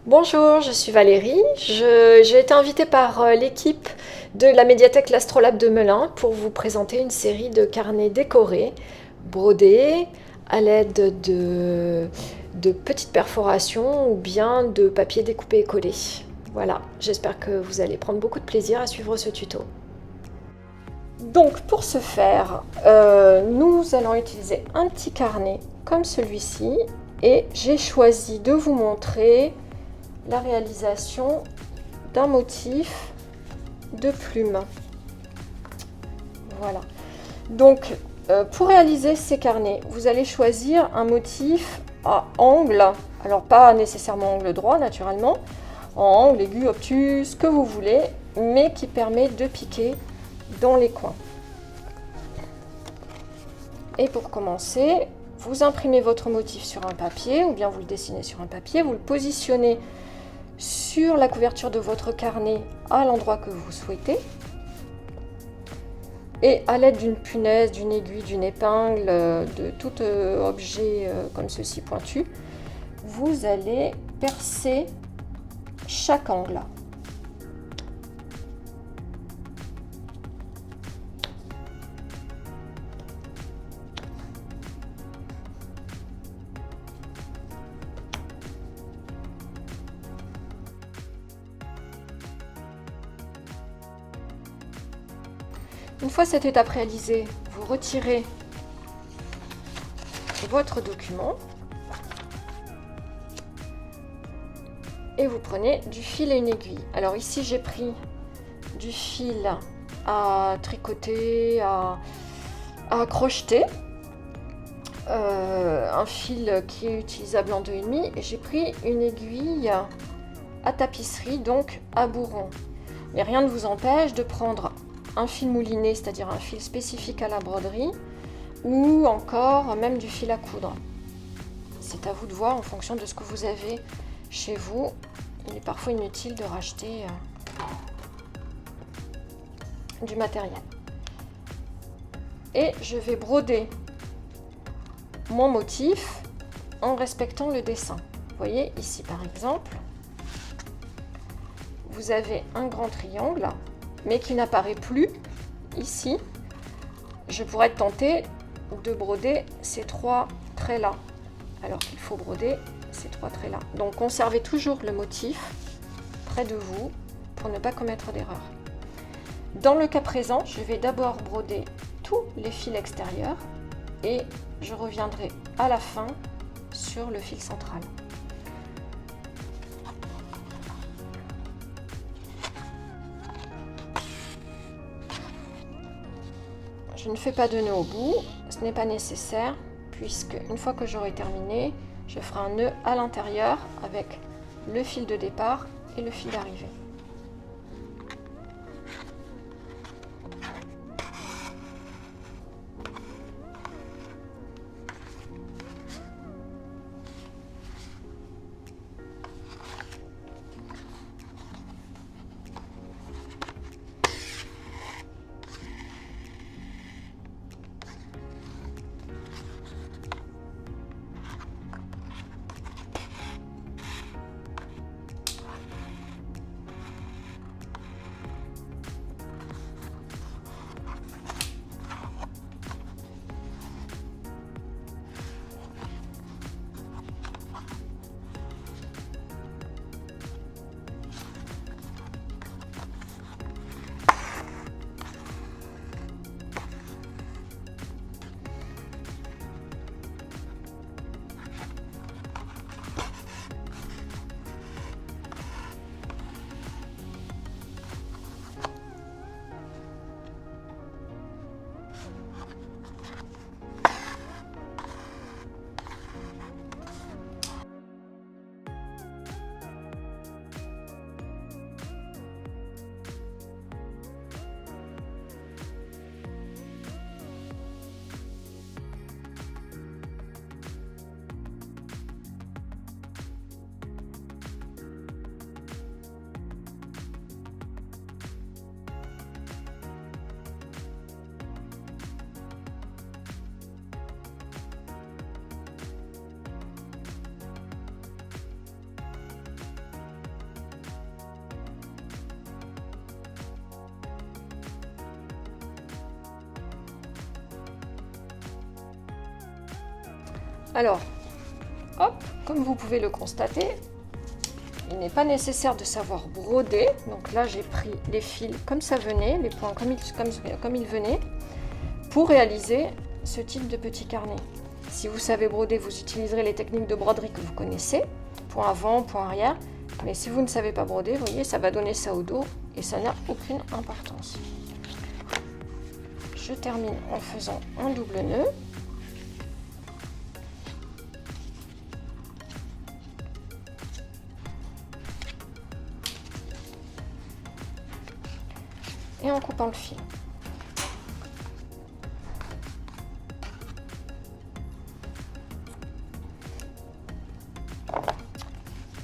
Bonjour, je suis Valérie. J'ai été invitée par l'équipe de la médiathèque L'Astrolabe de Melun pour vous présenter une série de carnets décorés, brodés à l'aide de petites perforations ou bien de papier découpé et collé. Voilà, j'espère que vous allez prendre beaucoup de plaisir à suivre ce tuto. Donc pour ce faire, nous allons utiliser un petit carnet comme celui-ci et j'ai choisi de vous montrer la réalisation d'un motif de plume. Voilà. Donc, pour réaliser ces carnets, vous allez choisir un motif à angle, alors pas nécessairement angle droit naturellement, en angle aigu, obtus, ce que vous voulez, mais qui permet de piquer dans les coins. Et pour commencer, vous imprimez votre motif sur un papier, ou bien vous le dessinez sur un papier, vous le positionnez sur la couverture de votre carnet à l'endroit que vous souhaitez. Et à l'aide d'une punaise, d'une aiguille, d'une épingle, de tout objet comme ceci pointu, vous allez percer chaque angle. Une fois cette étape réalisée, vous retirez votre document et vous prenez du fil et une aiguille. Alors ici j'ai pris du fil à tricoter, à crocheter, un fil qui est utilisable en 2,5 et j'ai pris une aiguille à tapisserie, donc à bourron. Mais rien ne vous empêche de prendre un fil mouliné, c'est-à-dire un fil spécifique à la broderie, ou encore même du fil à coudre. C'est à vous de voir en fonction de ce que vous avez chez vous. Il est parfois inutile de racheter du matériel. Et je vais broder mon motif en respectant le dessin. Vous voyez ici par exemple, vous avez un grand triangle mais qui n'apparaît plus ici. Je pourrais être tentée de broder ces trois traits là, alors qu'il faut broder ces trois traits là. Donc conservez toujours le motif près de vous pour ne pas commettre d'erreur. Dans le cas présent, je vais d'abord broder tous les fils extérieurs et je reviendrai à la fin sur le fil central. Je ne fais pas de nœud au bout, ce n'est pas nécessaire puisque une fois que j'aurai terminé, je ferai un nœud à l'intérieur avec le fil de départ et le fil d'arrivée. Alors, hop, comme vous pouvez le constater, il n'est pas nécessaire de savoir broder. Donc là, j'ai pris les fils comme ça venait, les points comme ils venaient, pour réaliser ce type de petit carnet. Si vous savez broder, vous utiliserez les techniques de broderie que vous connaissez, point avant, point arrière. Mais si vous ne savez pas broder, vous voyez, ça va donner ça au dos et ça n'a aucune importance. Je termine en faisant un double nœud. Et en coupant le fil.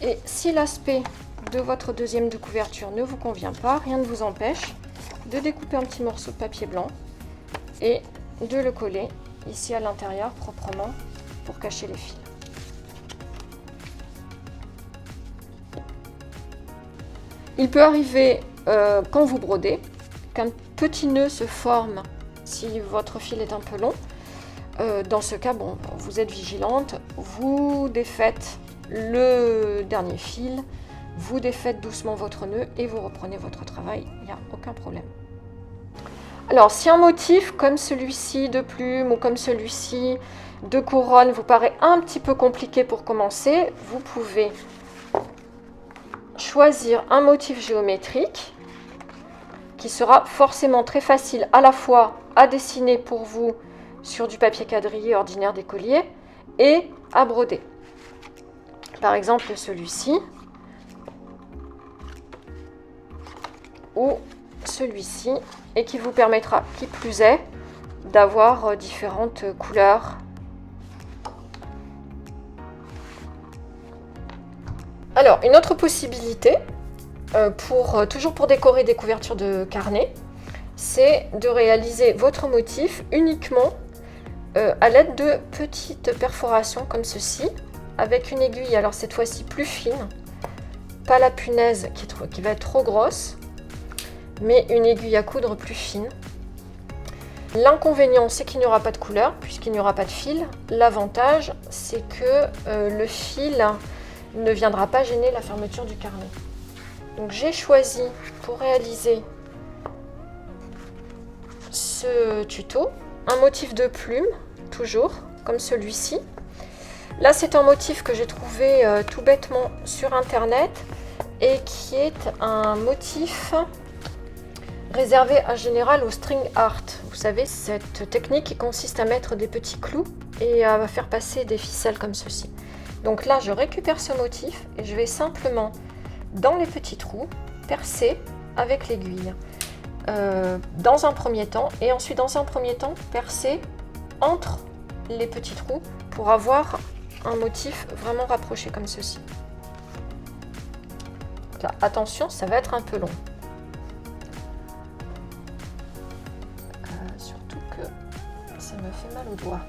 Et si l'aspect de votre deuxième de couverture ne vous convient pas, rien ne vous empêche de découper un petit morceau de papier blanc et de le coller ici à l'intérieur proprement pour cacher les fils. Il peut arriver quand vous brodez qu'un petit nœud se forme si votre fil est un peu long. Dans ce cas, bon, vous êtes vigilante, vous défaites le dernier fil, vous défaites doucement votre nœud et vous reprenez votre travail, il n'y a aucun problème. Alors, si un motif comme celui-ci de plume ou comme celui-ci de couronne vous paraît un petit peu compliqué pour commencer, vous pouvez choisir un motif géométrique qui sera forcément très facile à la fois à dessiner pour vous sur du papier quadrillé ordinaire d'écolier et à broder. Par exemple celui-ci ou celui-ci, et qui vous permettra, qui plus est, d'avoir différentes couleurs. Alors, une autre possibilité, toujours pour décorer des couvertures de carnet, c'est de réaliser votre motif uniquement à l'aide de petites perforations comme ceci, avec une aiguille, alors cette fois-ci plus fine, pas la punaise qui va être trop grosse, mais une aiguille à coudre plus fine. L'inconvénient, c'est qu'il n'y aura pas de couleur, puisqu'il n'y aura pas de fil. L'avantage, c'est que le fil ne viendra pas gêner la fermeture du carnet. Donc j'ai choisi pour réaliser ce tuto un motif de plume, toujours, comme celui-ci. Là, c'est un motif que j'ai trouvé tout bêtement sur internet et qui est un motif réservé en général au string art. Vous savez, cette technique qui consiste à mettre des petits clous et à faire passer des ficelles comme ceci. Donc là, je récupère ce motif et je vais simplement, dans les petits trous, percer avec l'aiguille. Dans un premier temps, et ensuite dans un premier temps, percer entre les petits trous pour avoir un motif vraiment rapproché comme ceci. Là, attention, ça va être un peu long. Surtout que ça me fait mal aux doigts.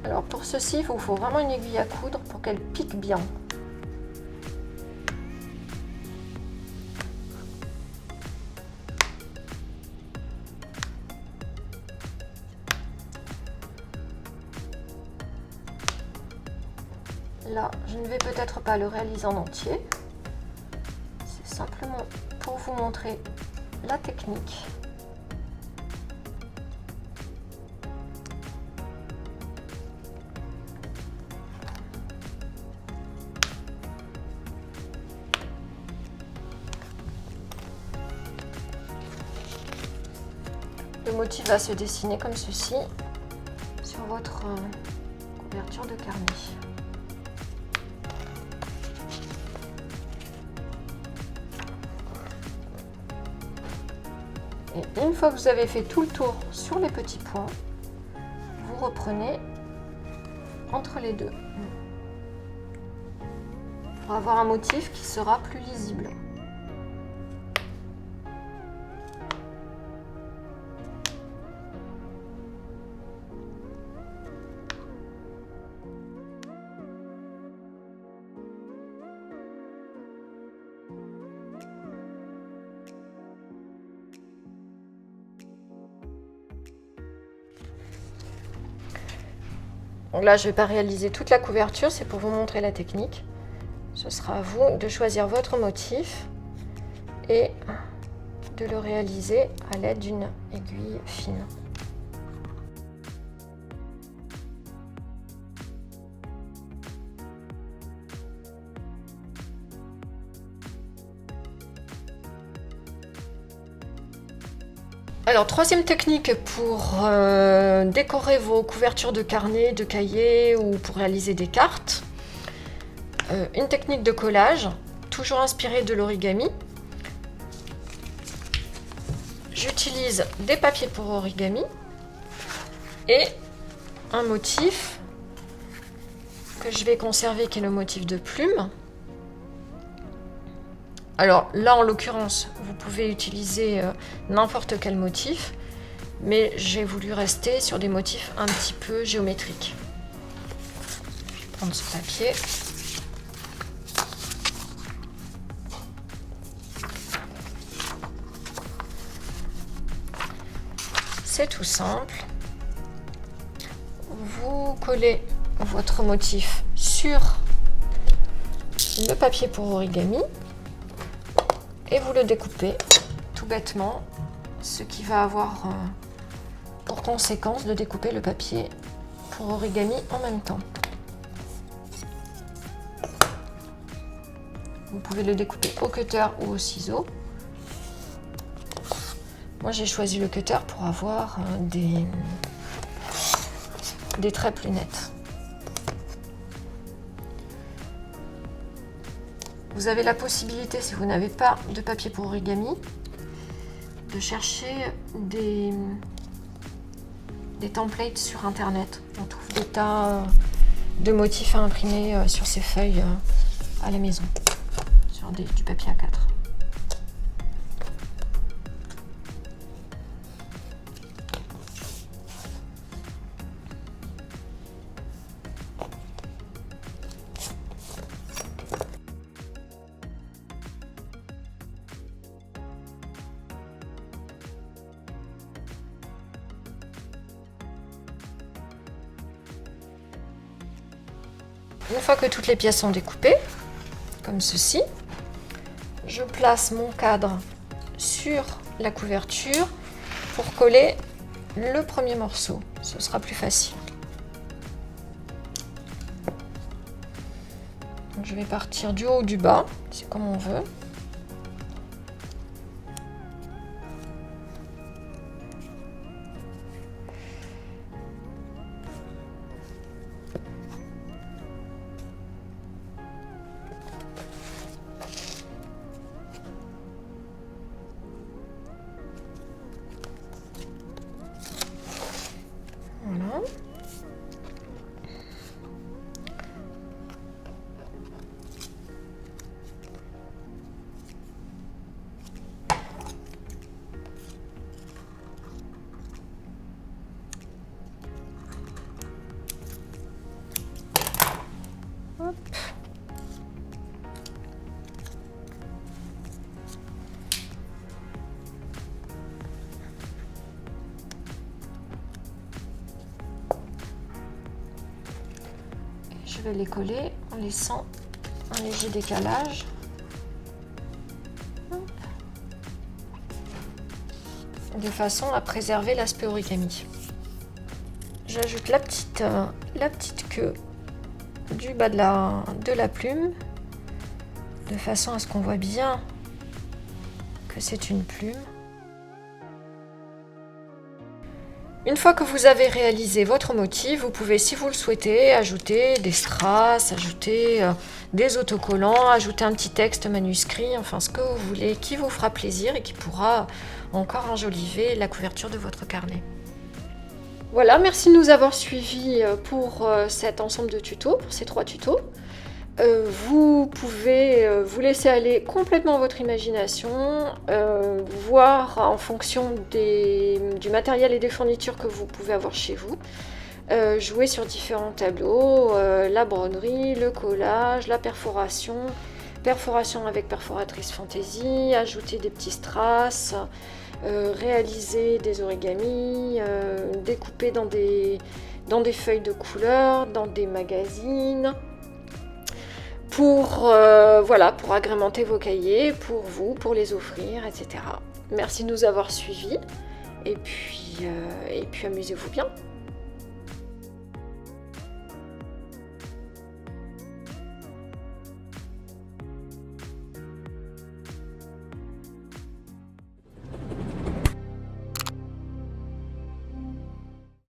Alors pour ceci, il vous faut vraiment une aiguille à coudre pour qu'elle pique bien. Là, je ne vais peut-être pas le réaliser en entier. C'est simplement pour vous montrer la technique. Le motif va se dessiner comme ceci sur votre couverture de carnet. Et une fois que vous avez fait tout le tour sur les petits points, vous reprenez entre les deux pour avoir un motif qui sera plus lisible. Donc là, je ne vais pas réaliser toute la couverture, c'est pour vous montrer la technique. Ce sera à vous de choisir votre motif et de le réaliser à l'aide d'une aiguille fine. Alors, troisième technique pour décorer vos couvertures de carnet, de cahier ou pour réaliser des cartes. Une technique de collage, toujours inspirée de l'origami. J'utilise des papiers pour origami et un motif que je vais conserver qui est le motif de plume. Alors là, en l'occurrence, vous pouvez utiliser n'importe quel motif, mais j'ai voulu rester sur des motifs un petit peu géométriques. Je vais prendre ce papier. C'est tout simple. Vous collez votre motif sur le papier pour origami. Et vous le découpez tout bêtement, ce qui va avoir pour conséquence de découper le papier pour origami en même temps. Vous pouvez le découper au cutter ou au ciseau. Moi j'ai choisi le cutter pour avoir des traits plus nets. Vous avez la possibilité, si vous n'avez pas de papier pour origami, de chercher des templates sur internet. On trouve des tas de motifs à imprimer sur ces feuilles à la maison, sur du papier A4. Une fois que toutes les pièces sont découpées, comme ceci, je place mon cadre sur la couverture pour coller le premier morceau. Ce sera plus facile. Donc, je vais partir du haut ou du bas, c'est comme on veut. Voilà. Hop. Je vais les coller en laissant un léger décalage. Hop. De façon à préserver l'aspect origami. J'ajoute la petite queue du bas de la plume, de façon à ce qu'on voit bien que c'est une plume. Une fois que vous avez réalisé votre motif, vous pouvez, si vous le souhaitez, ajouter des strass, ajouter des autocollants, ajouter un petit texte manuscrit, enfin ce que vous voulez, qui vous fera plaisir et qui pourra encore enjoliver la couverture de votre carnet. Voilà, merci de nous avoir suivis pour cet ensemble de tutos, pour ces 3 tutos. Vous pouvez vous laisser aller complètement à votre imagination, voir en fonction du matériel et des fournitures que vous pouvez avoir chez vous, jouer sur différents tableaux, la broderie, le collage, la perforation avec perforatrice fantaisie, ajouter des petits strass, réaliser des origamis, découper dans des feuilles de couleur, dans des magazines, pour agrémenter vos cahiers, pour vous, pour les offrir, etc. Merci de nous avoir suivis, et puis amusez-vous bien.